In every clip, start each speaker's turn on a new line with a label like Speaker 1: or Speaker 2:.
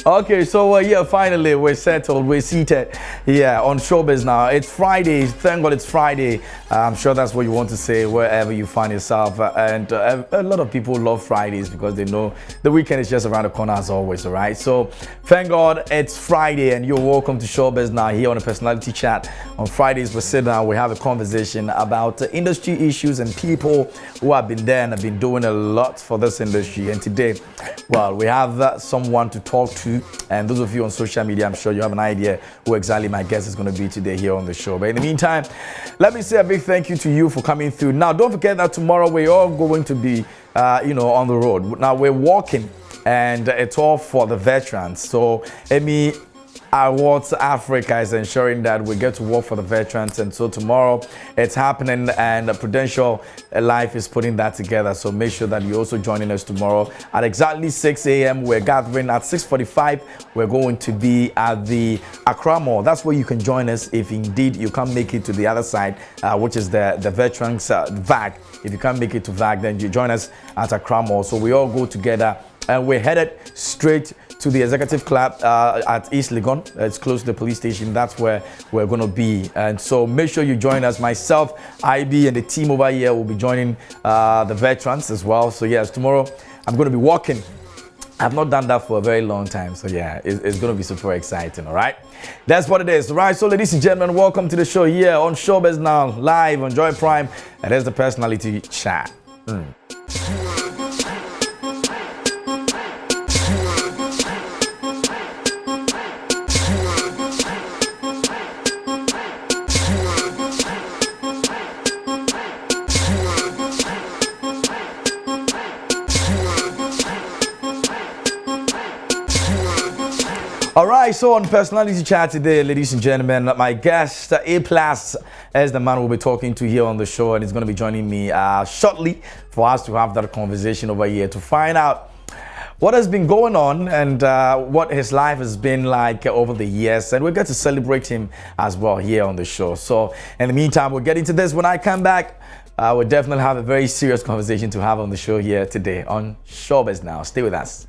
Speaker 1: Okay, so yeah, finally we're settled, we're seated, yeah, on Showbiz now. It's Friday, thank God it's Friday. I'm sure that's what you want to say wherever you find yourself. And a lot of people love Fridays because they know the weekend is just around the corner as always, all right? So thank God it's Friday and you're welcome to Showbiz now here on the Personality Chat. On Fridays we sit down, we have a conversation about industry issues and people who have been there and have been doing a lot for this industry. And today, well, we have someone to talk to. And those of you on social media, I'm sure you have an idea who exactly my guest is going to be today here on the show. But in the meantime, let me say a big thank you to you for coming through. Now, don't forget that tomorrow we're all going to be, on the road. Now, we're walking, and it's all for the veterans. So, Emmy Awards Africa is ensuring that we get to work for the veterans, and so tomorrow it's happening, and Prudential Life is putting that together. So make sure that you're also joining us tomorrow at exactly 6 a.m. We're gathering at 6:45. We're going to be at the Accra Mall. That's where you can join us if indeed you can't make it to the other side, which is the veterans VAG. If you can't make it to VAG, then you join us at Accra Mall. So we all go together, and we're headed straight to the Executive Club at East Legon. It's close to the police station. That's where we're going to be. And so make sure you join us. Myself, IB, and the team over here will be joining the veterans as well. So yes, tomorrow I'm going to be walking. I've not done that for a very long time. So yeah, it's going to be super exciting, all right? That's what it is, all right? So ladies and gentlemen, welcome to the show here on Showbiz Now, live on Joy Prime. And there's the Personality Chat. All right, so on Personality Chat today, ladies and gentlemen, my guest, A Plus, is the man we'll be talking to here on the show, and he's going to be joining me shortly for us to have that conversation over here to find out what has been going on and what his life has been like over the years, and we're going to celebrate him as well here on the show. So in the meantime, we'll get into this. When I come back, we'll definitely have a very serious conversation to have on the show here today on Showbiz Now. Stay with us.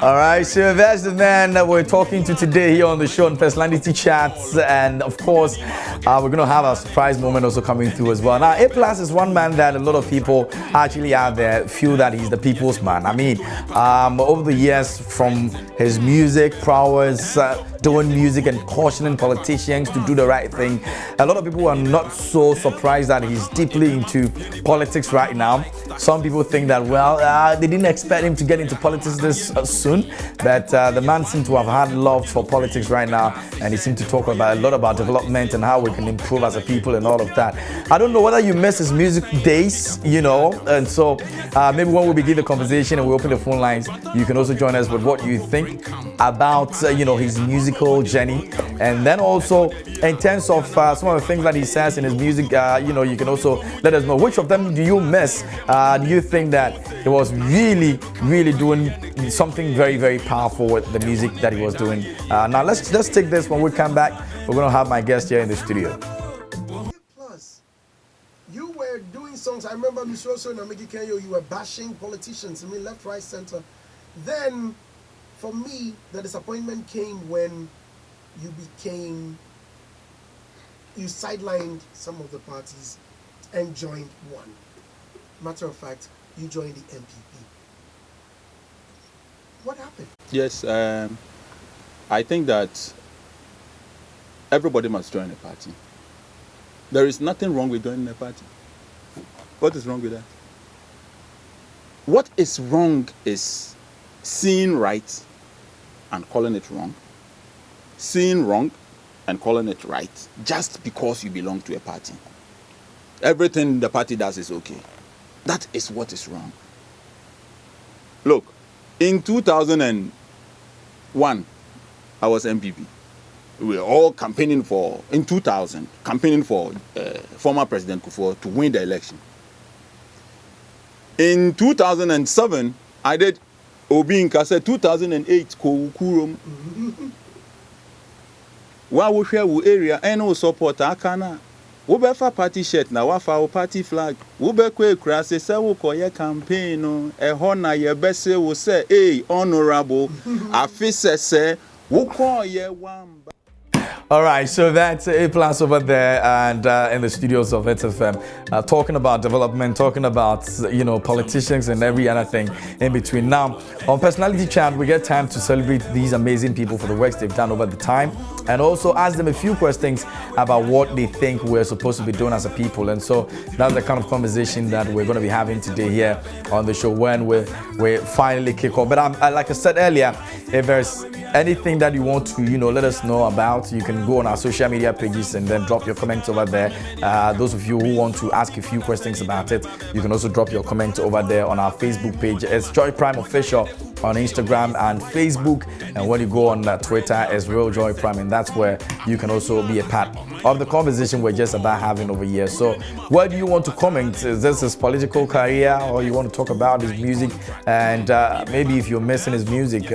Speaker 1: All right, so that's the man that we're talking to today here on the show on Personality Chats, and of course, we're going to have a surprise moment also coming through as well. Now, A Plus is one man that a lot of people actually out there feel that he's the people's man. I mean, over the years, from his music prowess, doing music and cautioning politicians to do the right thing, a lot of people are not so surprised that he's deeply into politics right now. Some people think that, well, they didn't expect him to get into politics this soon, but the man seems to have had love for politics right now, and he seems to talk about a lot about development and how we can improve as a people and all of that. I don't know whether you miss his music days, and so maybe when we begin the conversation and we open the phone lines, you can also join us with what you think about, his musical journey, and then also in terms of some of the things that he says in his music, you can also let us know which of them do you miss. Do you think that he was really, really doing something very, very powerful with the music that he was doing? Now let's take this. When we come back, we're going to have my guest here in the studio.
Speaker 2: Plus, you were doing songs. I remember Mr. Oso and Amiki Kenyo, you were bashing politicians, left, right, center. Then, for me, the disappointment came when you sidelined some of the parties and joined one. Matter of fact, you joined the MPP. What happened?
Speaker 3: Yes, I think that everybody must join a party. There is nothing wrong with joining a party. What is wrong with that? What is wrong is seeing right and calling it wrong, seeing wrong and calling it right, just because you belong to a party. Everything the party does is okay. That is what is wrong. Look, in 2001, I was MPP. We were all campaigning for, in 2000, campaigning for former President Kufuor to win the election. In 2007, I did Obi in Kase 2008 ko kurom. Wa wo hwe wo area and wo support akana. Wo be fa party shirt na wa fa wo party flag. Wo be ko ekura se wo koye campaign no e ho na ye be se wo say honorable afise wo koye wamba.
Speaker 1: All right, so that's A+ over there and in the studios of HitFM, talking about development, talking about, you know, politicians and every other thing in between. Now, on Personality Chat, we get time to celebrate these amazing people for the works they've done over the time and also ask them a few questions about what they think we're supposed to be doing as a people. And so that's the kind of conversation that we're going to be having today here on the show when we finally kick off. But like I said earlier, if there's anything that you want to, you know, let us know about, you can go on our social media pages and then drop your comments over there. Those of you who want to ask a few questions about it, you can also drop your comment over there on our Facebook page. It's Joy Prime Official on Instagram and Facebook, and when you go on Twitter, it's Real Joy Prime, and that's where you can also be a part of the conversation we're just about having over here. So where do you want to comment? Is this his political career, or you want to talk about his music? And maybe if you're missing his music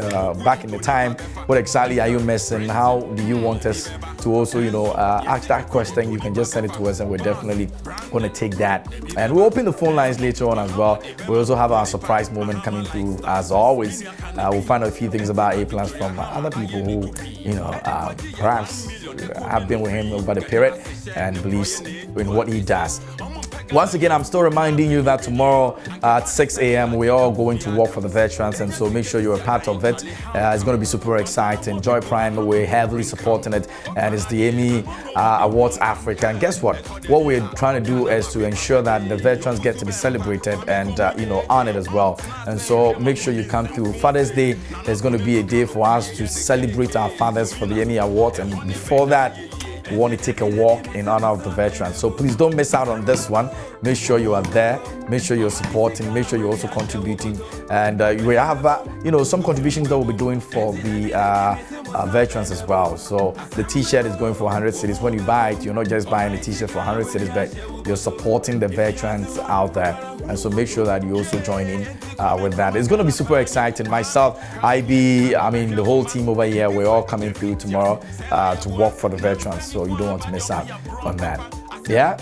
Speaker 1: back in the time, what exactly are you missing? How do you want us to also, you know, ask that question? You can just send it to us and we're definitely going to take that. And we'll open the phone lines later on as well. We also have our surprise moment coming through as always. We'll find out a few things about A+ from other people who, you know, perhaps have been with him over the period and believes in what he does. Once again, I'm still reminding you that tomorrow at 6 a.m. we're all going to walk for the veterans, and so make sure you're a part of it. It's going to be super exciting. Joy Prime, we're heavily supporting it, and it's the Emmy Awards Africa. And guess what? What we're trying to do is to ensure that the veterans get to be celebrated and you know, honored as well. And so make sure you come through. Father's Day is going to be a day for us to celebrate our fathers for the Emmy Awards, and before that, we want to take a walk in honor of the veterans. So please don't miss out on this one. Make sure you are there. Make sure you're supporting. Make sure you're also contributing. And we have, you know, some contributions that we'll be doing for the veterans as well. So the T-shirt is going for 100 cedis. When you buy it, you're not just buying a T-shirt for 100 cedis, but you're supporting the veterans out there. And so make sure that you also join in with that. It's going to be super exciting. Myself, the whole team over here, we're all coming through tomorrow to work for the veterans. So you don't want to miss out on that. Yeah?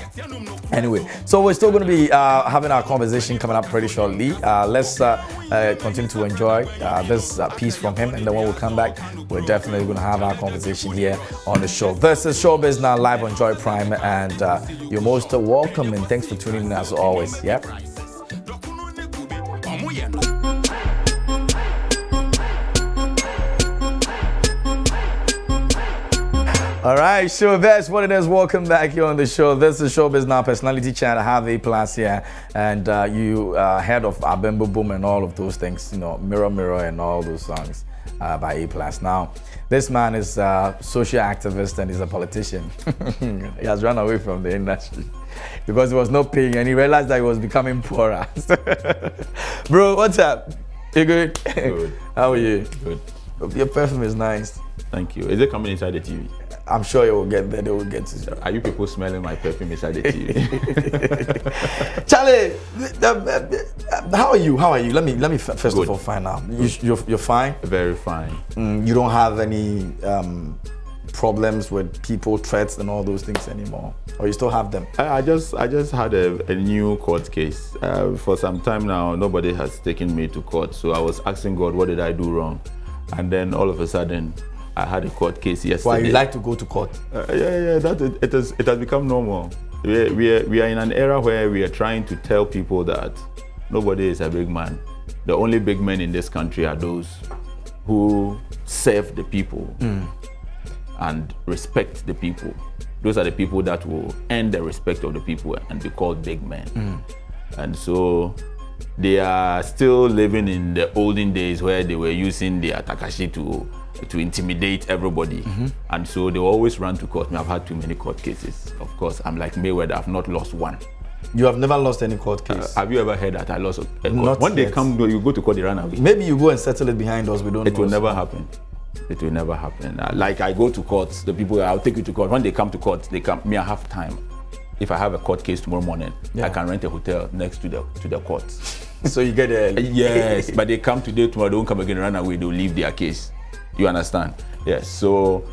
Speaker 1: Anyway, so we're still going to be having our conversation coming up pretty shortly. Let's continue to enjoy this piece from him, and then when we come back, we're definitely going to have our conversation here on the show. This is Showbiz now live on Joy Prime, and you're most welcome, and thanks for tuning in as always. Yeah? All right, sure, that's what it is. Welcome back here on the show. This is Showbiz Now, Personality Chat. I have A+ here, and you heard of Abembo Boom and all of those things, you know, Mirror Mirror and all those songs by A+. Now, this man is a social activist and he's a politician. He has run away from the industry because he was not paying, and he realized that he was becoming poorer. Bro, what's up? You good?
Speaker 3: Good.
Speaker 1: How are you?
Speaker 3: Good.
Speaker 1: Your perfume is nice.
Speaker 3: Thank you. Is it coming inside the TV?
Speaker 1: I'm sure it will get there. They will get to.
Speaker 3: Are you people smelling my perfume inside the TV?
Speaker 1: Charlie, how are you? How are you? Let me first
Speaker 3: Good.
Speaker 1: of all find out. You're fine.
Speaker 3: Very fine.
Speaker 1: You don't have any problems with people, threats, and all those things anymore, or you still have them?
Speaker 3: I just had a new court case. For some time now, nobody has taken me to court. So I was asking God, what did I do wrong? And then all of a sudden, I had a court case yesterday.
Speaker 1: Why you like to go to court?
Speaker 3: It has become normal. We are in an era where we are trying to tell people that nobody is a big man. The only big men in this country are those who serve the people and respect the people. Those are the people that will earn the respect of the people and be called big men. And so they are still living in the olden days where they were using their Takashi to intimidate everybody. And so they always run to court. I've had too many court cases. Of course, I'm like Mayweather, I've not lost one.
Speaker 1: You have never lost any court case?
Speaker 3: Have you ever heard that I lost a court?
Speaker 1: Not
Speaker 3: when
Speaker 1: yet.
Speaker 3: they come, you go to court, they run away.
Speaker 1: Maybe you go and settle it behind us, we don't know.
Speaker 3: It will never happen. It will never happen. Like I go to court, the people, I'll take you to court. When they come to court, they come, I have time. If I have a court case tomorrow morning, I can rent a hotel next to the court.
Speaker 1: So you get a
Speaker 3: yes, but they come today, tomorrow, they don't come again, run away, they'll leave their case. You understand? Yes. So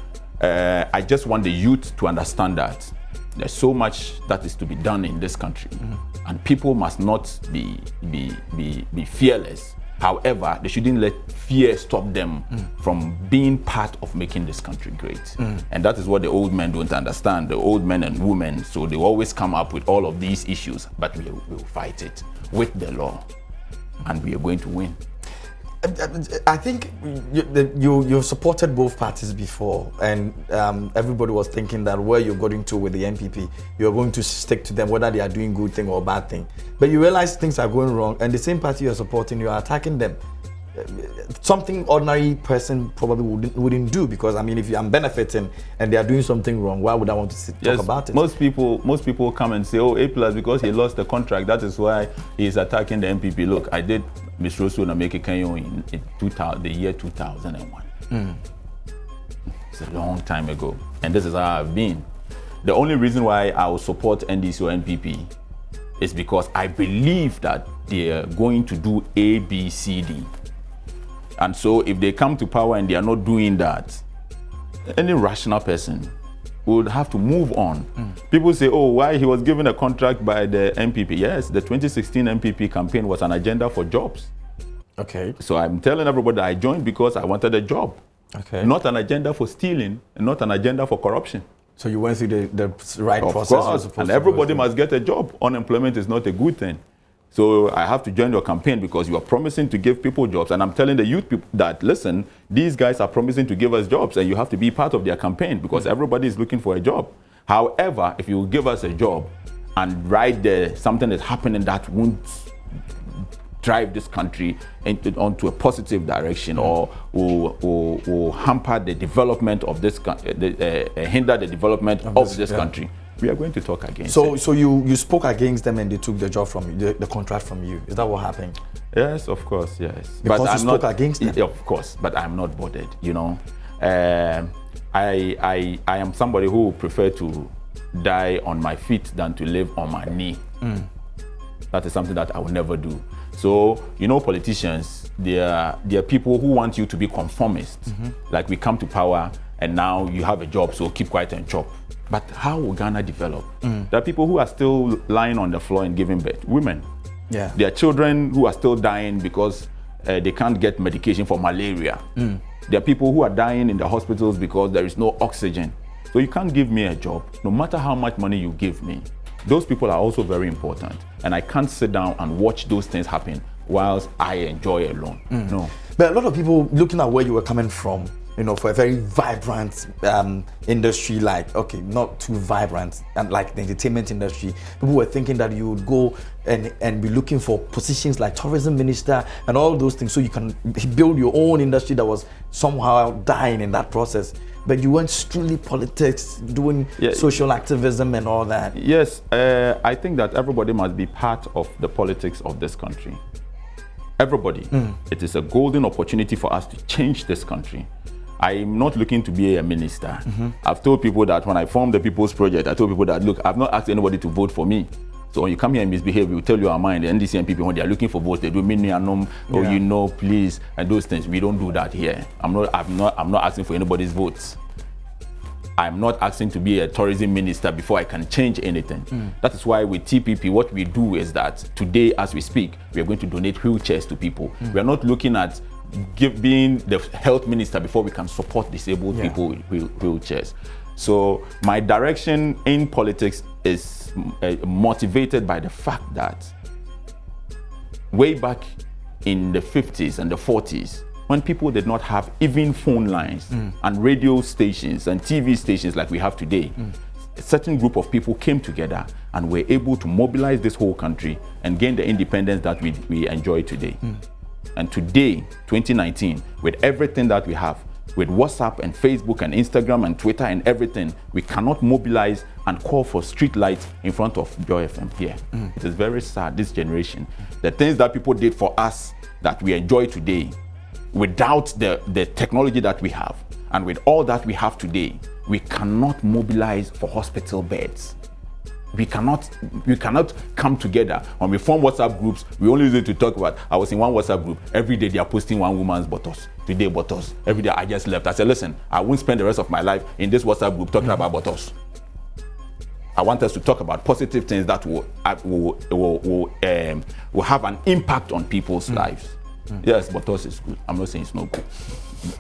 Speaker 3: I just want the youth to understand that there's so much that is to be done in this country, and people must not be fearless. However, they shouldn't let fear stop them from being part of making this country great. And that is what the old men don't understand, the old men and women. So they always come up with all of these issues, but we will fight it with the law, and we are going to win.
Speaker 1: I think you've supported both parties before, and everybody was thinking that where you're going to with the NPP, you're going to stick to them, whether they are doing good thing or bad thing. But you realize things are going wrong, and the same party you're supporting, you're attacking them. Something ordinary person probably wouldn't do, because I mean, if I'm benefiting and they are doing something wrong, why would I want to talk about it?
Speaker 3: Most people come and say, oh, A+ because he lost the contract, that is why he's attacking the NPP. Look, I did Miss Rosu Nameke Kenyo in the year 2001. It's a long time ago, and this is how I've been. The only reason why I will support NDC or NPP is because I believe that they are going to do A, B, C, D. And so if they come to power and they are not doing that, any rational person would have to move on. People say, oh, why he was given a contract by the NPP? Yes, the 2016 NPP campaign was an agenda for jobs. Okay. So I'm telling everybody that I joined because I wanted a job. Okay. Not an agenda for stealing, and not an agenda for corruption.
Speaker 1: So you went through the right process.
Speaker 3: Of course, and everybody must get a job. Unemployment is not a good thing. So I have to join your campaign because you are promising to give people jobs. And I'm telling the youth people that, listen, these guys are promising to give us jobs, and you have to be part of their campaign because everybody is looking for a job. However, if you give us a job and right there something is happening that won't drive this country onto a positive direction or will hamper the development of this hinder the development of this country, we are going to talk against it.
Speaker 1: So you spoke against them and they took the job from you, the contract from you. Is that what happened?
Speaker 3: Yes, of course, yes.
Speaker 1: Because but you spoke against them?
Speaker 3: Of course, but I'm not bothered, you know. I am somebody who would prefer to die on my feet than to live on my knee. That is something that I will never do. So, you know, politicians, they are people who want you to be conformist. Like we come to power and now you have a job, so keep quiet and chop. But how will Ghana develop? There are people who are still lying on the floor and giving birth. Women. Yeah. There are children who are still dying because they can't get medication for malaria. There are people who are dying in the hospitals because there is no oxygen. So you can't give me a job, no matter how much money you give me. Those people are also very important. And I can't sit down and watch those things happen whilst I enjoy alone. No.
Speaker 1: But a lot of people, looking at where you were coming from, you know, for a very vibrant industry, like, okay, not too vibrant, and like the entertainment industry, people were thinking that you would go and be looking for positions like tourism minister and all those things, so you can build your own industry that was somehow dying in that process. But you weren't strictly politics, doing social activism and all that.
Speaker 3: Yes, I think that everybody must be part of the politics of this country. Everybody. It is a golden opportunity for us to change this country. I'm not looking to be a minister. I've told people that when I formed the People's Project, I told people that, look, I've not asked anybody to vote for me. So when you come here and misbehave, we'll tell you our mind. The NDC and people, when they are looking for votes, they do or you know, please, and those things. We don't do that here. I'm not asking for anybody's votes. I'm not asking to be a tourism minister before I can change anything. That is why with TPP, what we do is that today, as we speak, we are going to donate wheelchairs to people. We are not looking at being the health minister before we can support disabled people with wheelchairs. So my direction in politics is motivated by the fact that way back in the 50s and the 40s, when people did not have even phone lines and radio stations and TV stations like we have today, a certain group of people came together and were able to mobilize this whole country and gain the independence that we enjoy today. And today, 2019, with everything that we have, with WhatsApp and Facebook and Instagram and Twitter and everything, we cannot mobilize and call for street lights in front of Joy FM here. It is very sad, this generation. The things that people did for us that we enjoy today, without the technology that we have, and with all that we have today, we cannot mobilize for hospital beds. we cannot come together. When we form WhatsApp groups, we only use it to talk about. I was in one WhatsApp group. Every day they are posting one woman's buttocks. Today buttocks. Every day I just left. I said, listen, I won't spend the rest of my life in this WhatsApp group talking about buttocks. I want us to talk about positive things that will have an impact on people's lives. Yes, buttocks is good. I'm not saying it's not good.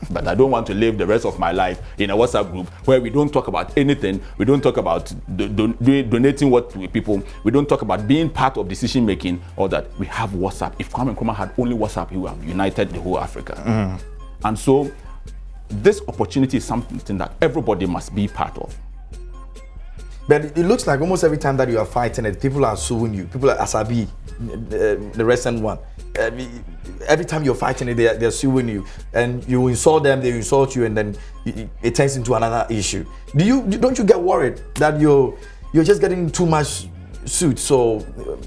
Speaker 3: But I don't want to live the rest of my life in a WhatsApp group where we don't talk about anything. We don't talk about donating what to people. We don't talk about being part of decision making, or that we have WhatsApp. If Kwame Nkrumah had only WhatsApp, he would have united the whole Africa. And so this opportunity is something that everybody must be part of.
Speaker 1: But it looks like almost every time that you are fighting it, people are suing you. People like Asabi, the recent one. Every time you're fighting it, they're suing you, and you insult them, they insult you, and then it turns into another issue. Don't you get worried that you're just getting too much suit? So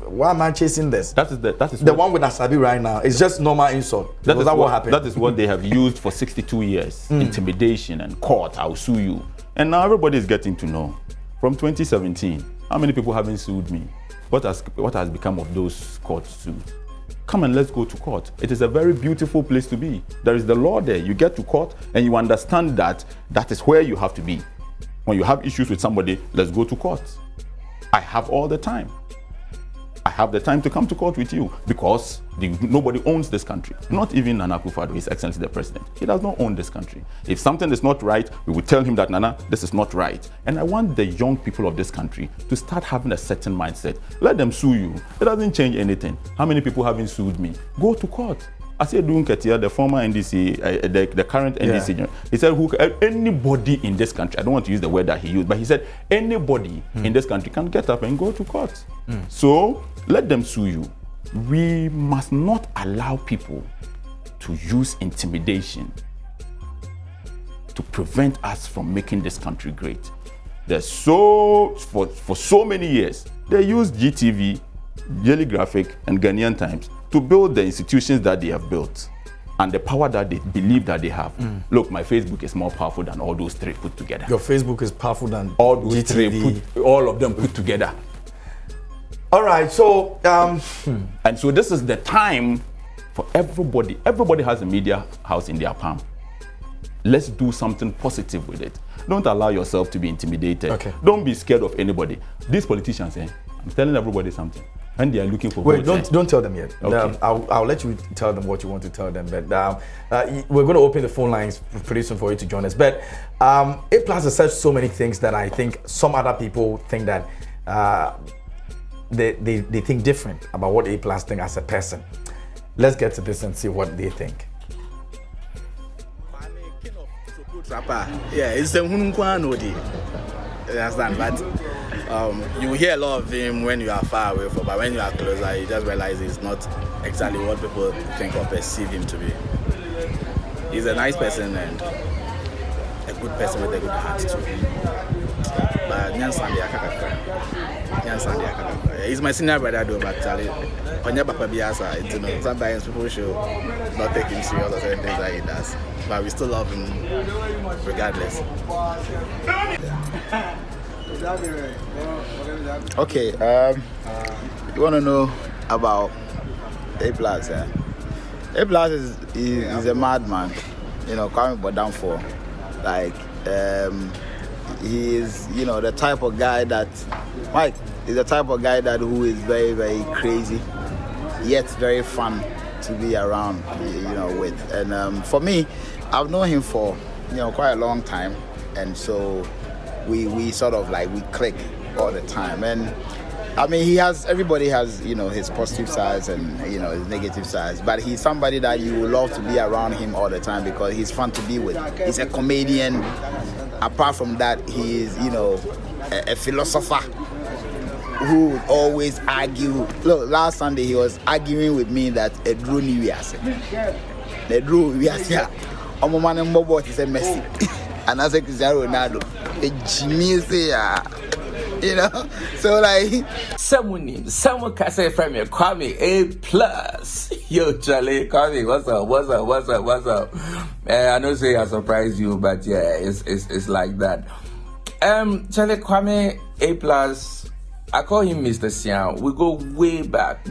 Speaker 1: why am I chasing this? That is the one with Asabi right now. It's just normal insult. That is what happened.
Speaker 3: That is what they have used for 62 years. Intimidation and court. I'll sue you, and now everybody is getting to know. From 2017, how many people haven't sued me? What has become of those court suits? Come and let's go to court. It is a very beautiful place to be. There is the law there. You get to court and you understand that that is where you have to be. When you have issues with somebody, let's go to court. I have all the time. I have the time to come to court with you because nobody owns this country. Not even Nana Akufo-Addo, His Excellency the President. He does not own this country. If something is not right, we will tell him that, Nana, this is not right. And I want the young people of this country to start having a certain mindset. Let them sue you. It doesn't change anything. How many people haven't sued me? Go to court. I said, Dunketia, the former NDC, the current NDC, he said, anybody in this country, I don't want to use the word that he used, but he said, anybody in this country can get up and go to court. So let them sue you. We must not allow people to use intimidation to prevent us from making this country great. For so many years, they used GTV, Daily Graphic, and Ghanaian Times to build the institutions that they have built and the power that they believe that they have. Look, my Facebook is more powerful than all those three put together.
Speaker 1: Your Facebook is powerful than
Speaker 3: all those
Speaker 1: GTV.
Speaker 3: three, all of them put together.
Speaker 1: All right, so
Speaker 3: and so this is the time for everybody. Everybody has a media house in their palm. Let's do something positive with it. Don't allow yourself to be intimidated.
Speaker 1: Okay.
Speaker 3: Don't be scared of anybody. These politicians, I'm telling everybody something. And they are looking for votes.
Speaker 1: Don't tell them yet.
Speaker 3: Okay.
Speaker 1: I'll let you tell them what you want to tell them. But we're going to open the phone lines pretty soon for you to join us. But A+ has said so many things that I think some other people think that they think different about what A+ think as a person. Let's get to this and see what they think.
Speaker 4: Yeah, it's the Hununquanodi. You understand? But you hear a lot of him when you are far away from, but when you are closer, you just realize it's not exactly what people think or perceive him to be. He's a nice person and a good person with a good heart too. But he's my senior brother though, but sometimes people should not take him serious or certain things that he does. But we still love him regardless.
Speaker 5: Okay, you want to know about A+? A+ is a madman, coming but down for. Like, he is, the type of guy that, Mike is the type of guy that who is very, very crazy, yet very fun to be around, with. And for me, I've known him for, quite a long time. And so we sort of we click all the time. And I mean, everybody has, his positive sides and, his negative sides. But he's somebody that you will love to be around him all the time because he's fun to be with. He's a comedian. Apart from that, he is, a philosopher who would always argue. Look, last Sunday he was arguing with me that a drone we are Messi. And I said Cristiano Ronaldo, a genius,
Speaker 6: someone can say from your Kwame A+. Yo, Charlie, Kwame, what's up? I know say I surprised you, but yeah, it's like that. Charlie, Kwame A+, I call him Mr. Sian. We go way back.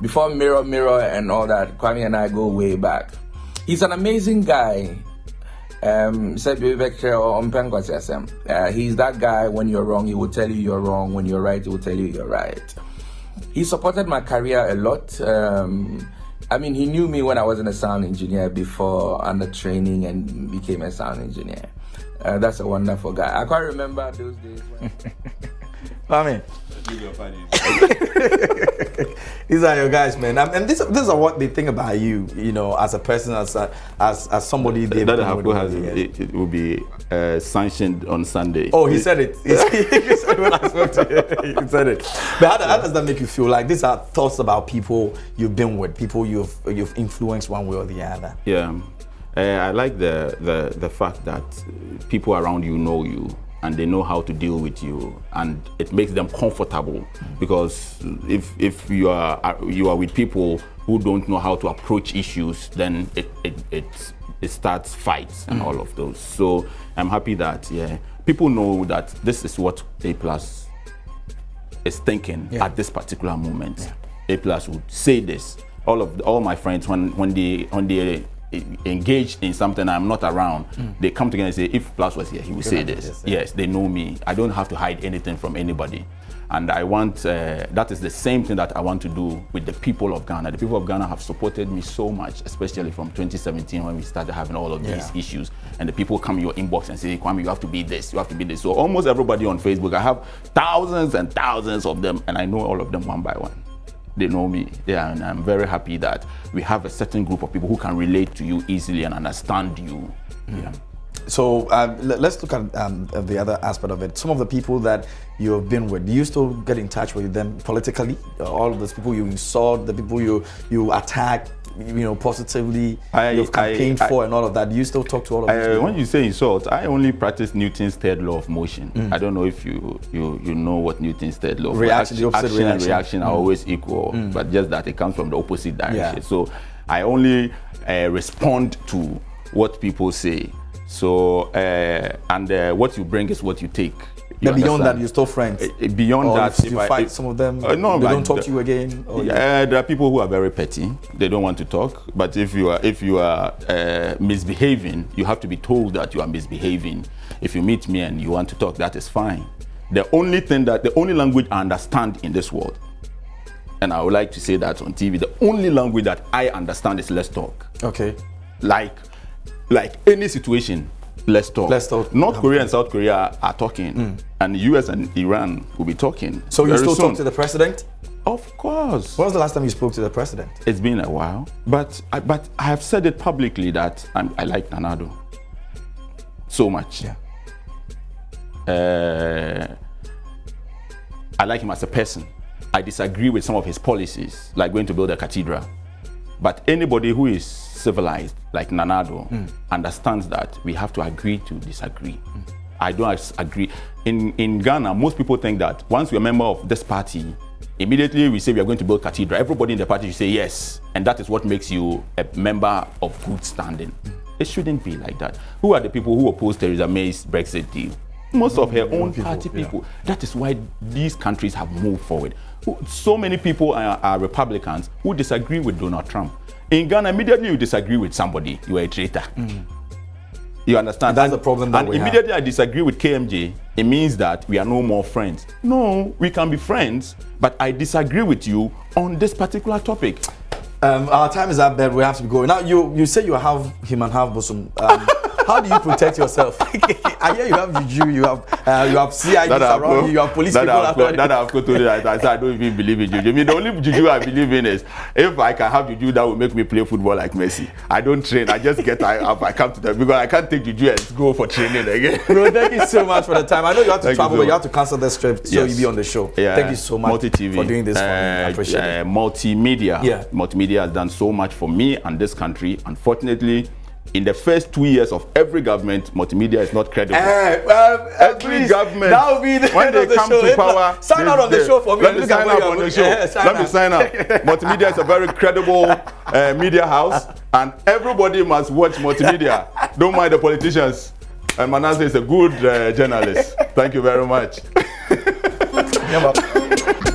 Speaker 6: Before Mirror and all that, Kwame and I go way back. He's an amazing guy. He's that guy. When you're wrong, he will tell you you're wrong. When you're right, he will tell you you're right. He supported my career a lot. I mean, he knew me when I wasn't a sound engineer before, under training, and became a sound engineer. That's a wonderful guy. I quite remember those days when...
Speaker 1: Kwame. These are your guys, man. And these are what they think about you, you know, as a person, as somebody.
Speaker 3: That it will be sanctioned on Sunday.
Speaker 1: Oh, he said it. He said when I spoke to you. He said it. But how does that make you feel? Like, these are thoughts about people you've been with, people you've influenced one way or the other.
Speaker 3: Yeah, I like the fact that people around you know you, and they know how to deal with you, and it makes them comfortable. Because if you are with people who don't know how to approach issues, then it starts fights and all of those. So I'm happy that people know that this is what A+ is thinking at this particular moment. A+ would say this. All my friends, when they engaged in something I'm not around, they come together and say, if Plus was here, he would say this. Yes, they know me. I don't have to hide anything from anybody. And I want, that is the same thing that I want to do with the people of Ghana. The people of Ghana have supported me so much, especially from 2017 when we started having all of these issues. And the people come in your inbox and say, Kwame, you have to be this, you have to be this. So almost everybody on Facebook, I have thousands and thousands of them, and I know all of them one by one. They know me, and I'm very happy that we have a certain group of people who can relate to you easily and understand you.
Speaker 1: So let's look at the other aspect of it. Some of the people that you have been with, do you still get in touch with them politically? All of those people you insult, the people you attack, you know, positively, you've campaigned for and all of that. Do you still talk to all of these people?
Speaker 3: When you say insult, I only practice Newton's third law of motion. I don't know if you know what Newton's third law of
Speaker 1: action
Speaker 3: and reaction are always equal, but just that it comes from the opposite direction. So I only respond to what people say. So and what you bring is what you take.
Speaker 1: But beyond that, you're still friends?
Speaker 3: Beyond
Speaker 1: or
Speaker 3: that,
Speaker 1: if you fight some of them,
Speaker 3: no,
Speaker 1: they don't talk to you again?
Speaker 3: There are people who are very petty. They don't want to talk. But if you are misbehaving, you have to be told that you are misbehaving. If you meet me and you want to talk, that is fine. The only language I understand in this world, and I would like to say that on TV, the only language that I understand is let's talk.
Speaker 1: Okay.
Speaker 3: Like any situation, let's talk.
Speaker 1: Let's talk.
Speaker 3: North Korea and South Korea are talking, and US and Iran will be talking.
Speaker 1: So you still talk to the president?
Speaker 3: Of course.
Speaker 1: When was the last time you spoke to the president?
Speaker 3: It's been a while, but I have said it publicly that I like Nanado so much.
Speaker 1: Yeah.
Speaker 3: I like him as a person. I disagree with some of his policies, like going to build a cathedral. But anybody who is civilized, like Nanado, understands that we have to agree to disagree. I don't agree. In Ghana, most people think that once you're a member of this party, immediately we say we are going to build cathedral. Everybody in the party should say yes, and that is what makes you a member of good standing. It shouldn't be like that. Who are the people who oppose Theresa May's Brexit deal? Most of her own party people. That is why these countries have moved forward. So many people are Republicans who disagree with Donald Trump. In Ghana, immediately you disagree with somebody, you are a traitor. You understand?
Speaker 1: That's the problem that we have.
Speaker 3: Immediately I disagree with KMJ, it means that we are no more friends. No, we can be friends, but I disagree with you on this particular topic.
Speaker 1: Our time is up, but we have to be going. Now, you say you have him and half bosom. How do you protect yourself? I hear you have juju, you have CIDs around you, you have police people around you.
Speaker 3: That I've told you that I said I don't even believe in juju. I mean, the only juju I believe in is if I can have juju that will make me play football like Messi. I don't train, I just get up, I come to them because I can't take juju and go for training again.
Speaker 1: Bro, thank you so much for the time. I know you have to travel, but you have to cancel this trip so you'll be on the show.
Speaker 3: Yeah.
Speaker 1: Thank you so much
Speaker 3: Multi-TV,
Speaker 1: for doing this for me. I appreciate it.
Speaker 3: Multimedia.
Speaker 1: Yeah.
Speaker 3: Multimedia has done so much for me and this country. Unfortunately, in the first 2 years of every government, multimedia is not credible. Every government,
Speaker 1: that will be the
Speaker 3: when they come to power,
Speaker 1: sign out on the show for me.
Speaker 3: Let me sign up on the show. Let me sign up. Multimedia is a very credible media house, and everybody must watch multimedia. Don't mind the politicians. And Manasseh is a good journalist. Thank you very much.
Speaker 1: Yeah, man.